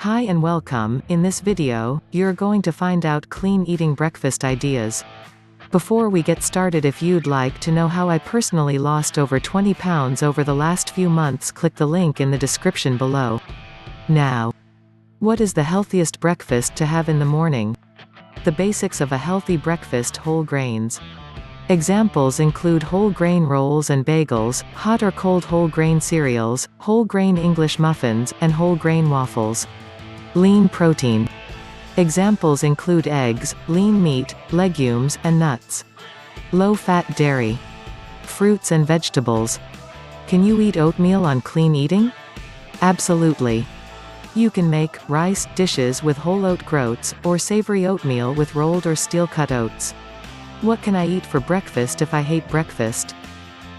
Hi and welcome. In this video, you're going to find out clean eating breakfast ideas. Before we get started, if you'd like to know how I personally lost over 20 pounds over the last few months, click the link in the description below. Now, what is the healthiest breakfast to have in the morning? The basics of a healthy breakfast: whole grains. Examples include whole grain rolls and bagels, hot or cold whole grain cereals, whole grain English muffins, and whole grain waffles. Lean protein. Examples include eggs, lean meat, legumes, and nuts. Low-fat dairy. Fruits and vegetables. Can you eat oatmeal on clean eating? Absolutely. You can make rice dishes with whole oat groats, or savory oatmeal with rolled or steel-cut oats. What can I eat for breakfast if I hate breakfast?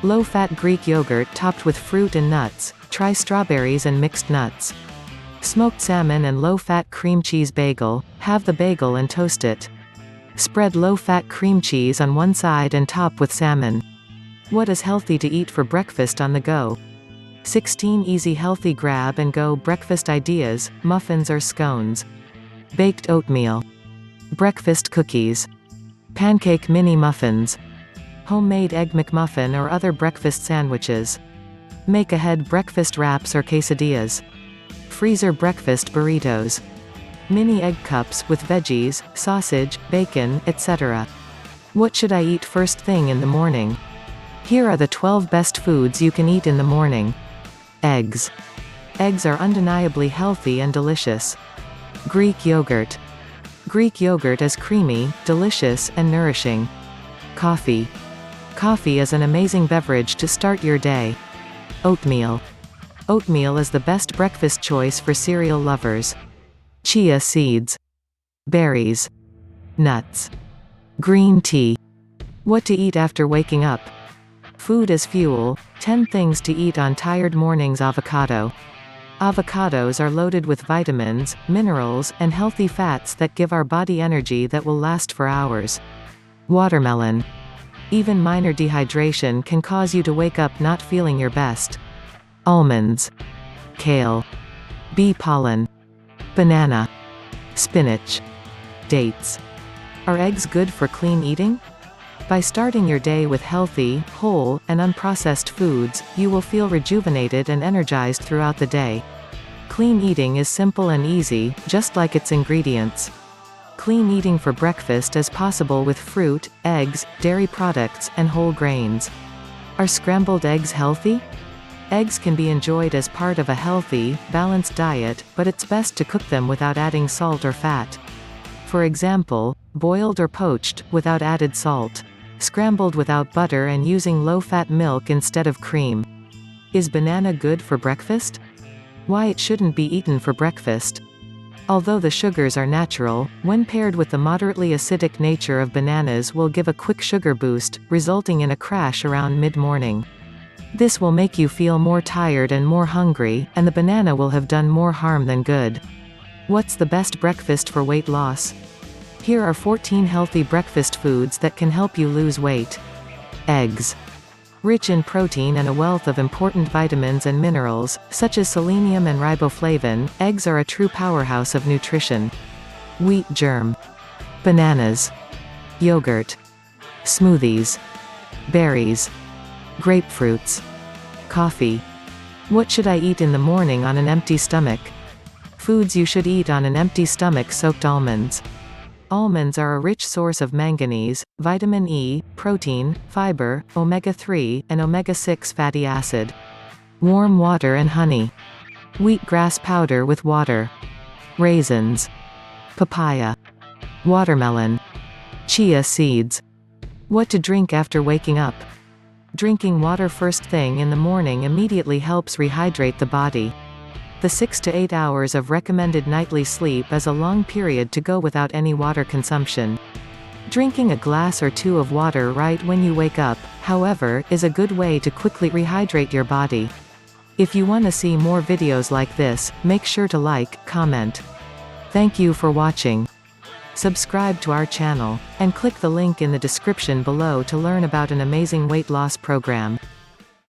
Low-fat Greek yogurt topped with fruit and nuts. Try strawberries and mixed nuts. Smoked salmon and low-fat cream cheese bagel. Have the bagel and toast it. Spread low-fat cream cheese on one side and top with salmon. What is healthy to eat for breakfast on the go? 16 easy healthy grab-and-go breakfast ideas: muffins or scones. Baked oatmeal. Breakfast cookies. Pancake mini muffins. Homemade egg McMuffin or other breakfast sandwiches. Make-ahead breakfast wraps or quesadillas. Freezer breakfast burritos. Mini egg cups with veggies, sausage, bacon, etc. What should I eat first thing in the morning? Here are the 12 best foods you can eat in the morning. Eggs. Eggs are undeniably healthy and delicious. Greek yogurt. Greek yogurt is creamy, delicious, and nourishing. Coffee. Coffee is an amazing beverage to start your day. Oatmeal. Oatmeal is the best breakfast choice for cereal lovers. Chia seeds. Berries. Nuts. Green tea. What to eat after waking up? Food as fuel. 10 things to eat on tired mornings. Avocado. Avocados are loaded with vitamins, minerals, and healthy fats that give our body energy that will last for hours. Watermelon. Even minor dehydration can cause you to wake up not feeling your best. Almonds. Kale. Bee pollen. Banana. Spinach. Dates. Are eggs good for clean eating? By starting your day with healthy, whole, and unprocessed foods, you will feel rejuvenated and energized throughout the day. Clean eating is simple and easy, just like its ingredients. Clean eating for breakfast is possible with fruit, eggs, dairy products, and whole grains. Are scrambled eggs healthy? Eggs can be enjoyed as part of a healthy, balanced diet, but it's best to cook them without adding salt or fat. For example, boiled or poached, without added salt. Scrambled without butter and using low-fat milk instead of cream. Is banana good for breakfast? Why it shouldn't be eaten for breakfast? Although the sugars are natural, when paired with the moderately acidic nature of bananas will give a quick sugar boost, resulting in a crash around mid-morning. This will make you feel more tired and more hungry, and the banana will have done more harm than good. What's the best breakfast for weight loss? Here are 14 healthy breakfast foods that can help you lose weight. Eggs. Rich in protein and a wealth of important vitamins and minerals, such as selenium and riboflavin, eggs are a true powerhouse of nutrition. Wheat germ. Bananas. Yogurt. Smoothies. Berries. Grapefruits. Coffee. What should I eat in the morning on an empty stomach? Foods you should eat on an empty stomach: soaked almonds. Almonds are a rich source of manganese, vitamin E, protein, fiber, omega-3, and omega-6 fatty acid. Warm water and honey. Wheatgrass powder with water. Raisins. Papaya. Watermelon. Chia seeds. What to drink after waking up? Drinking water first thing in the morning immediately helps rehydrate the body. The 6 to 8 hours of recommended nightly sleep is a long period to go without any water consumption. Drinking a glass or two of water right when you wake up, however, is a good way to quickly rehydrate your body. If you want to see more videos like this, make sure to like, comment. Thank you for watching. Subscribe to our channel, and click the link in the description below to learn about an amazing weight loss program.